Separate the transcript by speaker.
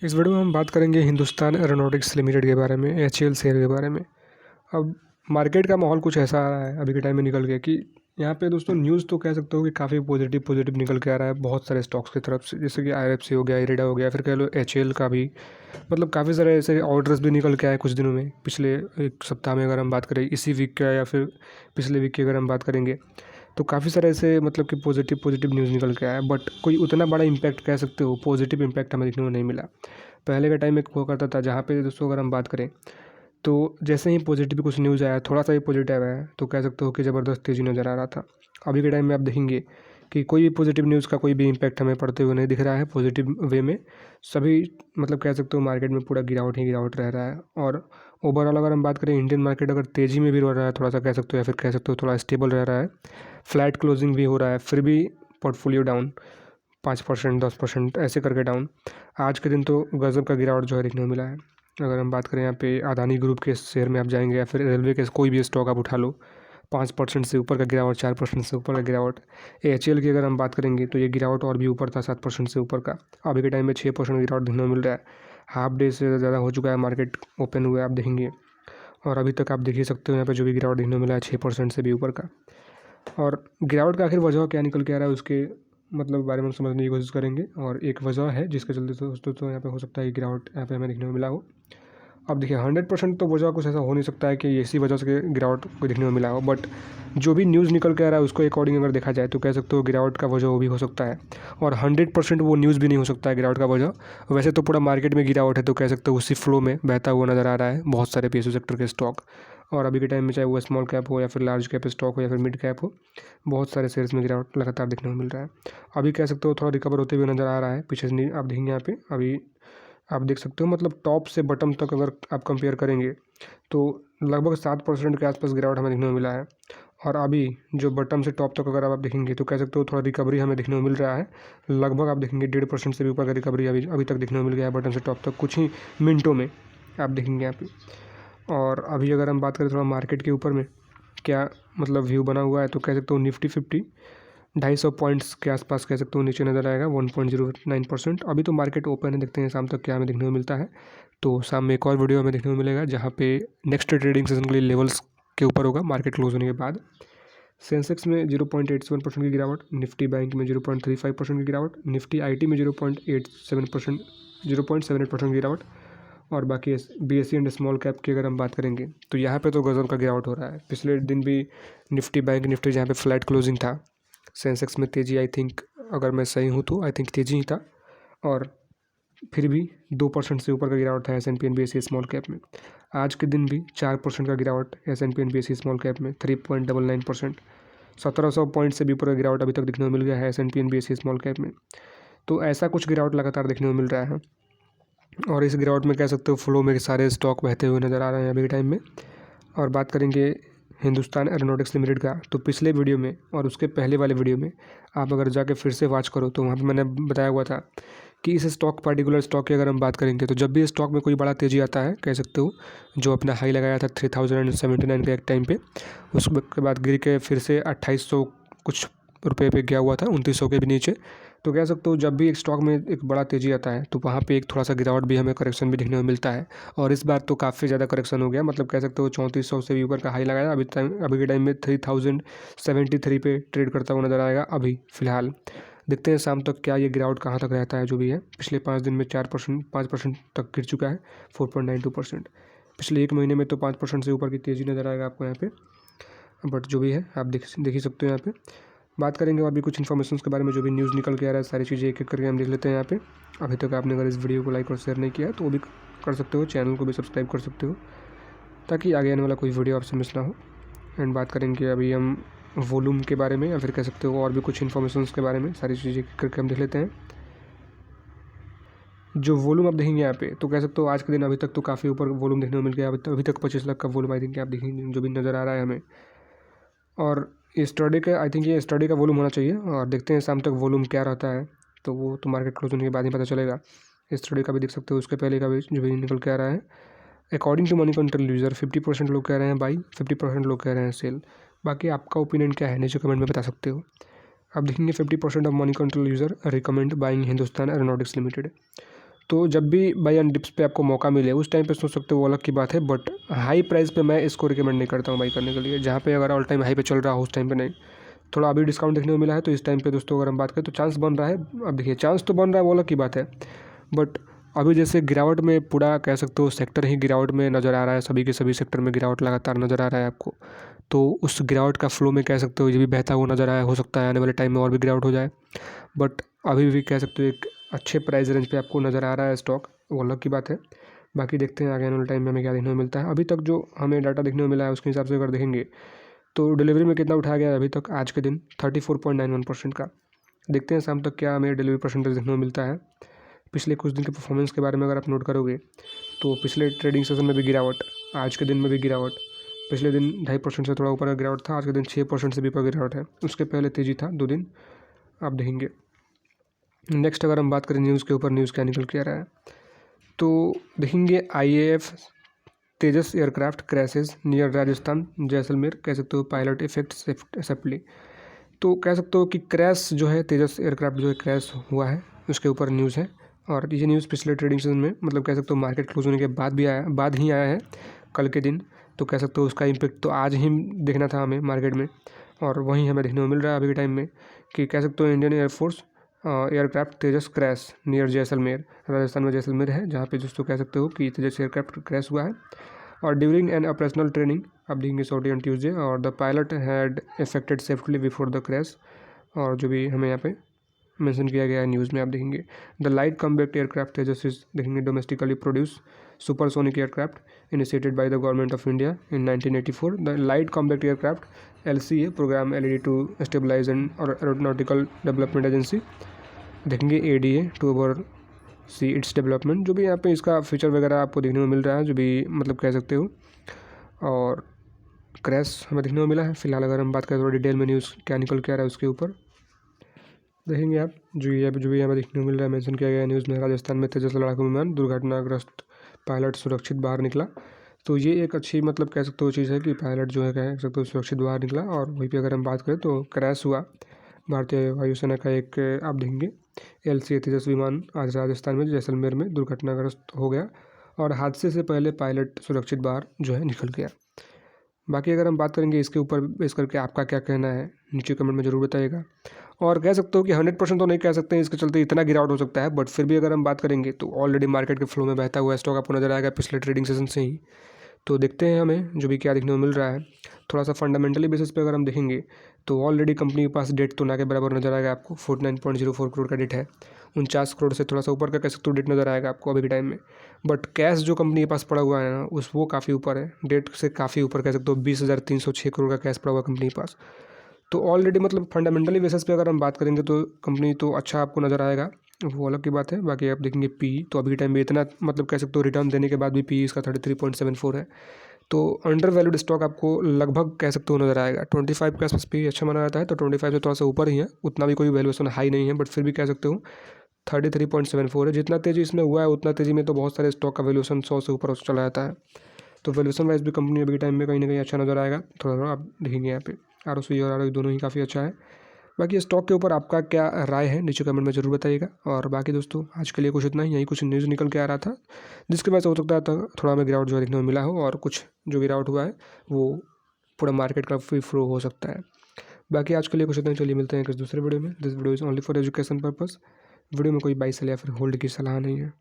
Speaker 1: इस वीडियो में हम बात करेंगे हिंदुस्तान एरोनॉटिक्स लिमिटेड के बारे में, एचएएल शेयर के बारे में। अब मार्केट का माहौल कुछ ऐसा आ रहा है अभी के टाइम में निकल के कि यहाँ पे दोस्तों न्यूज़ तो कह सकते हो कि काफ़ी पॉजिटिव निकल के आ रहा है बहुत सारे स्टॉक्स की तरफ से, जैसे कि आईएफसी हो गया, इरेडा हो गया, फिर कह लो एचएएल का भी। मतलब काफ़ी सारे ऐसे ऑर्डर्स भी निकल के आए कुछ दिनों में, पिछले एक सप्ताह में अगर हम बात करें, इसी वीक का या फिर पिछले वीक की अगर हम बात करेंगे, तो काफ़ी सारे ऐसे मतलब कि पॉजिटिव न्यूज़ निकल के आया। बट कोई उतना बड़ा इम्पैक्ट कह सकते हो, पॉजिटिव इम्पैक्ट हमें देखने को नहीं मिला। पहले का टाइम एक हुआ करता था जहाँ पे दोस्तों अगर हम बात करें, तो जैसे ही पॉजिटिव कुछ न्यूज़ आया, थोड़ा सा ही पॉजिटिव आया, तो कह सकते हो कि ज़बरदस्त तेज़ी नज़र आ रहा था। अभी के टाइम में आप देखेंगे कि कोई भी पॉजिटिव न्यूज़ का कोई भी इम्पैक्ट हमें पड़ते हुए नहीं दिख रहा है पॉजिटिव वे में। सभी मतलब कह सकते हो मार्केट में पूरा गिरावट ही गिरावट रह रहा है। और ओवरऑल अगर हम बात करें, इंडियन मार्केट अगर तेज़ी में भी रह रहा है थोड़ा सा कह सकते हो, या फिर कह सकते हो थोड़ा स्टेबल रह रहा है, फ्लैट क्लोजिंग भी हो रहा है, फिर भी पोर्टफोलियो डाउन 5%, 10% ऐसे करके डाउन। आज के दिन तो गज़ब का गिरावट जो है देखने को मिला है। अगर हम बात करें यहाँ पे अदानी ग्रुप के शेयर में आप जाएंगे, या फिर रेलवे के कोई भी स्टॉक आप उठा लो, 5% से ऊपर का गिरावट, 4% से ऊपर का गिरावट। एचएएल की अगर हम बात करेंगे तो ये गिरावट और भी ऊपर था, 7% से ऊपर का। अभी के टाइम में 6% गिरावट देखने को मिल रहा है। हाफ डे से ज़्यादा हो चुका है मार्केट ओपन हुए, आप देखेंगे। और अभी तक आप देख ही सकते हो यहाँ पे जो भी गिरावट देखने को मिला है 6% से भी ऊपर का। और गिरावट का आखिर वजह क्या निकल के आ रहा है, उसके मतलब बारे में हम समझने की कोशिश करेंगे। और एक वजह है जिसके चलते दोस्तों तो यहाँ पे हो सकता है कि गिरावट यहाँ पे हमें देखने को मिला हो। अब देखिए 100% तो वजह कुछ ऐसा हो नहीं सकता है कि इसी वजह से गिरावट को देखने को मिला हो, बट जो भी न्यूज़ निकल के आ रहा है उसको अकॉर्डिंग अगर देखा जाए तो कह सकते हो गिरावट का वजह वो भी हो सकता है। और 100% वो न्यूज़ भी नहीं हो सकता है गिरावट का वजह। वैसे तो पूरा मार्केट में गिरावट है, तो कह सकते हो उसी फ्लो में बहता हुआ नज़र आ रहा है बहुत सारे पीएसयू सेक्टर के स्टॉक। और अभी के टाइम में चाहे वो स्मॉल कैप हो या फिर लार्ज कैप स्टॉक हो या फिर मिड कैप हो, बहुत सारे शेयर्स में गिरावट लगातार देखने को मिल रहा है। अभी कह सकते हो थोड़ा रिकवर होते हुए नज़र आ रहा है पीछे से। आप देखेंगे यहाँ पे अभी आप देख सकते हो, मतलब टॉप से बटम तक अगर आप कंपेयर करेंगे तो लगभग 7% के आसपास गिरावट हमें देखने को मिला है। और अभी जो बटम से टॉप तक अगर आप देखेंगे तो कह सकते हो थोड़ा रिकवरी हमें देखने को मिल रहा है। लगभग आप देखेंगे 1.5% से भी ऊपर का रिकवरी अभी अभी तक देखने को मिल गया है बटम से टॉप तक, कुछ ही मिनटों में आप देखेंगे यहाँ पे। और अभी अगर हम बात करें थोड़ा मार्केट के ऊपर में क्या मतलब व्यू बना हुआ है, तो कह सकते हो निफ्टी 50 250 पॉइंट्स के आसपास कह सकते हो नीचे नज़र आएगा, 1.09%। अभी तो मार्केट ओपन है, देखते हैं शाम तक क्या हमें देखने को मिलता है। तो शाम में एक और वीडियो हमें देखने को मिलेगा जहाँ पे नेक्स्ट ट्रेडिंग सेशन के लिए लेवल्स के ऊपर होगा मार्केट क्लोज होने के बाद। सेंसेक्स में 0.87% की गिरावट, निफ्टी बैंक में 0.35% की गिरावट, निफ्टी आईटी में 0.78% की गिरावट। और बाकी बीएससी एंड स्मॉल कैप की अगर हम बात करेंगे तो यहाँ पे तो गजब का गिरावट हो रहा है। पिछले दिन भी निफ्टी बैंक निफ्टी जहाँ पे फ्लैट क्लोजिंग था, सेंसेक्स में तेज़ी आई थिंक, अगर मैं सही हूँ तो आई थिंक तेज़ी ही था। और फिर भी 2% से ऊपर का गिरावट था S N P N B S C small cap में। आज के दिन भी 4% का गिरावट S N P N B S C small cap में, 3.99%। 1700 पॉइंट से भी ऊपर का गिरावट अभी तक देखने को मिल गया है S N P N B S C small cap में। तो ऐसा कुछ गिरावट लगातार देखने को मिल रहा है। और इस गिरावट में कह सकते हो फ्लो में सारे स्टॉक बहते हुए नज़र आ रहे हैं अभी के टाइम में। और बात करेंगे हिंदुस्तान एरोनॉटिक्स लिमिटेड का, तो पिछले वीडियो में और उसके पहले वाले वीडियो में आप अगर जाके फिर से वॉच करो तो वहाँ पे मैंने बताया हुआ था कि इस स्टॉक पर्टिकुलर स्टॉक की अगर हम बात करेंगे तो जब भी स्टॉक में कोई बड़ा तेज़ी आता है, कह सकते हो जो अपना हाई लगाया था 3079 के एक टाइम पे, उसके बाद गिर के फिर से 2800 कुछ रुपये पे गया हुआ था, 2900 के भी नीचे। तो कह सकते हो जब भी एक स्टॉक में एक बड़ा तेज़ी आता है तो वहाँ पे एक थोड़ा सा गिरावट भी हमें करेक्शन भी देखने को मिलता है। और इस बार तो काफ़ी ज़्यादा करेक्शन हो गया, मतलब कह सकते हो 3400 से भी ऊपर का हाई लगाया। अभी के टाइम में 3073 पे ट्रेड करता हुआ नज़र आएगा अभी फ़िलहाल। देखते हैं शाम तक क्या ये गिरावट कहाँ तक रहता है। जो भी है पिछले 5 दिन में 5% तक गिर चुका है, 4.92%। पिछले एक महीने में तो 5% से ऊपर की तेज़ी नज़र आएगा आपको यहाँ पे। बट जो भी है आप देख ही सकते हो यहाँ पे। बात करेंगे और भी कुछ इन्फॉर्मेशन के बारे में, जो भी न्यूज़ निकल के आ रहा है, सारी चीज़ें एक एक करके हम देख लेते हैं यहाँ पे। अभी तक आपने अगर इस वीडियो को लाइक और शेयर नहीं किया है तो वो भी कर सकते हो, चैनल को भी सब्सक्राइब कर सकते हो ताकि आगे आने वाला कोई वीडियो आपसे मिस ना हो। एंड बात करेंगे अभी हम वॉल्यूम के बारे में, या फिर कह सकते हो और भी कुछ इन्फॉर्मेशन के बारे में, सारी चीज़ें करके हम देख लेते हैं। जो वॉल्यूम आप देखेंगे यहाँ पे तो कह सकते हो आज के दिन अभी तक तो काफ़ी ऊपर वॉल्यूम देखने को मिल गया। अभी तक 25 लाख का वॉल्यूम आई थिंक आप देखेंगे जो भी नज़र आ रहा है हमें। और स्टडी का आई थिंक ये स्टडी का वॉल्यूम होना चाहिए, और देखते हैं शाम तक वॉल्यूम क्या रहता है, तो वो तो मार्केट क्लोज होने के बाद ही पता चलेगा। स्टडी का भी देख सकते हो, उसके पहले का भी जो भी निकल के आ रहा है। According to Moneycontrol user 50% लोग कह रहे हैं बाई, 50% लोग कह रहे हैं सेल। बाकी आपका ओपिनियन क्या है नीचे कमेंट में बता सकते हो। आप देखेंगे 50% of money control user recommend buying Hindustan aeronautics limited. तो जब भी बाई ऑन डिप्स पे आपको मौका मिले उस टाइम पे सोच सकते हो, वो अलग की बात है, बट हाई प्राइस पे मैं इसको रिकमेंड नहीं करता हूँ बाई करने के लिए। जहाँ पे अगर ऑल टाइम हाई पे चल रहा हो उस टाइम पे नहीं, थोड़ा अभी डिस्काउंट देखने को मिला है तो इस टाइम पे दोस्तों अगर हम बात करें तो चांस बन रहा है। अब देखिए चांस तो बन रहा है, वो अलग की बात है, बट अभी जैसे गिरावट में पूरा कह सकते हो सेक्टर ही गिरावट में नज़र आ रहा है, सभी के सभी सेक्टर में गिरावट लगातार नज़र आ रहा है आपको। तो उस गिरावट का फ्लो में कह सकते हो ये भी बहता हुआ नज़र आया, हो सकता है आने वाले टाइम में और भी गिरावट हो जाए, बट अभी भी कह सकते हो एक अच्छे प्राइस रेंज पे आपको नज़र आ रहा है स्टॉक, वो अलग की बात है। बाकी देखते हैं आगे आने वाले टाइम में हमें क्या देखने को मिलता है। अभी तक जो हमें डाटा देखने को मिला है उसके हिसाब से अगर देखेंगे तो डिलीवरी में कितना उठाया गया है अभी तक आज के दिन 34.91% का। देखते हैं शाम तक क्या हमें डिलीवरी परसेंटेज देखने को मिलता है। पिछले कुछ दिन के परफॉर्मेंस के बारे में अगर आप नोट करोगे तो पिछले ट्रेडिंग सेशन में भी गिरावट, आज के दिन में भी गिरावट, पिछले दिन 2.5% से थोड़ा ऊपर का गिरावट था, आज के दिन 6% से भी ऊपर गिरावट है, उसके पहले तेज़ी था 2 दिन, आप देखेंगे। नेक्स्ट अगर हम बात करें न्यूज़ के ऊपर, न्यूज़ क्या निकल के आ रहा है तो देखेंगे IAF Tejas aircraft crashes near Rajasthan Jaisalmer, कह सकते हो पायलट इफेक्ट सेफ्टली। तो कह सकते हो कि क्रैश जो है तेजस एयरक्राफ्ट जो है क्रैश हुआ है, उसके ऊपर न्यूज़ है। और ये न्यूज़ पिछले ट्रेडिंग सेशन में मतलब कह सकते हो मार्केट क्लोज होने के बाद ही आया है कल के दिन। तो कह सकते हो उसका इम्पेक्ट तो आज ही देखना था हमें मार्केट में, और वहीं हमें देखने को मिल रहा है अभी के टाइम में कि कह सकते हो इंडियन एयरफोर्स एयरक्राफ्ट तेजस क्रैश नियर जैसलमेर, राजस्थान में जैसलमेर है जहाँ पे दोस्तों कह सकते हो कि तेजस एयरक्राफ्ट क्रैश हुआ है। और ड्यूरिंग एन ऑपरेशनल ट्रेनिंग अब देंगे सॉरी ऑन ट्यूजडे, और the pilot had affected safely before the crash. और जो भी हमें यहाँ पे मेंशन किया गया है न्यूज़ में आप देखेंगे, the light combat aircraft Tejas is देखेंगे domestically produce supersonic aircraft initiated by the government of India in 1984। The light combat aircraft LCA programme LED to stabilise and और एरोनॉटिकल डेवलपमेंट एजेंसी देखेंगे ADA to oversee its development. जो भी यहाँ पे इसका feature वगैरह आपको देखने को मिल रहा है, जो भी मतलब कह सकते हो, और क्रैश हमें देखने को मिला है। फिलहाल अगर हम बात करें थोड़ा डिटेल में न्यूज़ क्या निकल के आ रहा है उसके ऊपर देखेंगे आप। जो भी यहाँ पे देखने को मिल रहा है, मेंशन किया गया है न्यूज़ में, राजस्थान में तेजस लड़ाकू विमान दुर्घटनाग्रस्त, पायलट सुरक्षित बाहर निकला। तो ये एक अच्छी मतलब कह सकते हो चीज़ है कि पायलट जो है कह सकते हो सुरक्षित बाहर निकला। और वहीं पे अगर हम बात करें तो क्रैश हुआ भारतीय वायुसेना का एक आप देखेंगे LCA तेजस विमान आज राजस्थान में जैसलमेर में दुर्घटनाग्रस्त हो गया, और हादसे से पहले पायलट सुरक्षित बाहर जो है निकल गया। बाकी अगर हम बात करेंगे इसके ऊपर बेस करके आपका क्या कहना है नीचे कमेंट में ज़रूर बताइएगा। और कह सकते हो कि 100% तो नहीं कह सकते हैं इसके चलते इतना गिरावट हो सकता है, बट फिर भी अगर हम बात करेंगे तो ऑलरेडी मार्केट के फ्लो में बहता हुआ स्टॉक आपको नजर आएगा पिछले ट्रेडिंग सेशन से ही। तो देखते हैं हमें जो भी क्या देखने को मिल रहा है। थोड़ा सा फंडामेंटली बेसिस पे अगर हम देखेंगे तो ऑलरेडी कंपनी के पास डेट तो ना के बराबर नजर आएगा आपको, 49.04 करोड़ का डेट है, 49 करोड़ से थोड़ा सा ऊपर का कह सकते हो डेट नज़र आएगा आपको अभी के टाइम में। बट कैश जो कंपनी के पास पड़ा हुआ है ना वो काफ़ी ऊपर है, डेट से काफ़ी ऊपर कह सकते हो 20,306 करोड़ का कैश पड़ा हुआ कंपनी के पास। तो ऑलरेडी मतलब फंडामेंटली बेसिस पे अगर हम बात करेंगे तो कंपनी तो अच्छा आपको नज़र आएगा, वो अलग की बात है। बाकी आप देखेंगे PE तो अभी के टाइम में इतना मतलब कह सकते हो रिटर्न देने के बाद भी PE इसका 33.74 है। तो अंडर वैल्यूड स्टॉक आपको लगभग कह सकते हो नज़र आएगा। 25 के आसपास PE अच्छा माना जाता है, तो 25 से थोड़ा सा ऊपर ही है, उतना भी कोई वैल्यूएशन हाई नहीं है, बट फिर भी कह सकते हो 33.74 है। जितना तेज़ी इसमें हुआ है उतना तेज़ी में तो बहुत सारे स्टॉक का वैल्यूएशन 100 से ऊपर चला जाता है। तो वैल्यूएशन वाइज भी कंपनी अभी के टाइम में कहीं ना कहीं अच्छा नज़र आएगा। थोड़ा थोड़ा आप देखेंगे यहाँ पे ROC और ROE दोनों ही काफ़ी अच्छा है। बाकी स्टॉक के ऊपर आपका क्या राय है नीचे कमेंट में ज़रूर बताइएगा। और बाकी दोस्तों आज के लिए कुछ इतना ही, यही कुछ न्यूज़ निकल के आ रहा था जिसके वजह से हो सकता था थोड़ा हमें गिरावट जो है देखने को मिला हो, और कुछ जो गिरावट हुआ है वो पूरा मार्केट का फ्री फ्लो हो सकता है। बाकी आज के लिए कुछ इतना ही, चलिए मिलते हैं किसी दूसरे वीडियो में। This video is only for education purpose. Video में कोई बाई सेल या फिर होल्ड की सलाह नहीं है।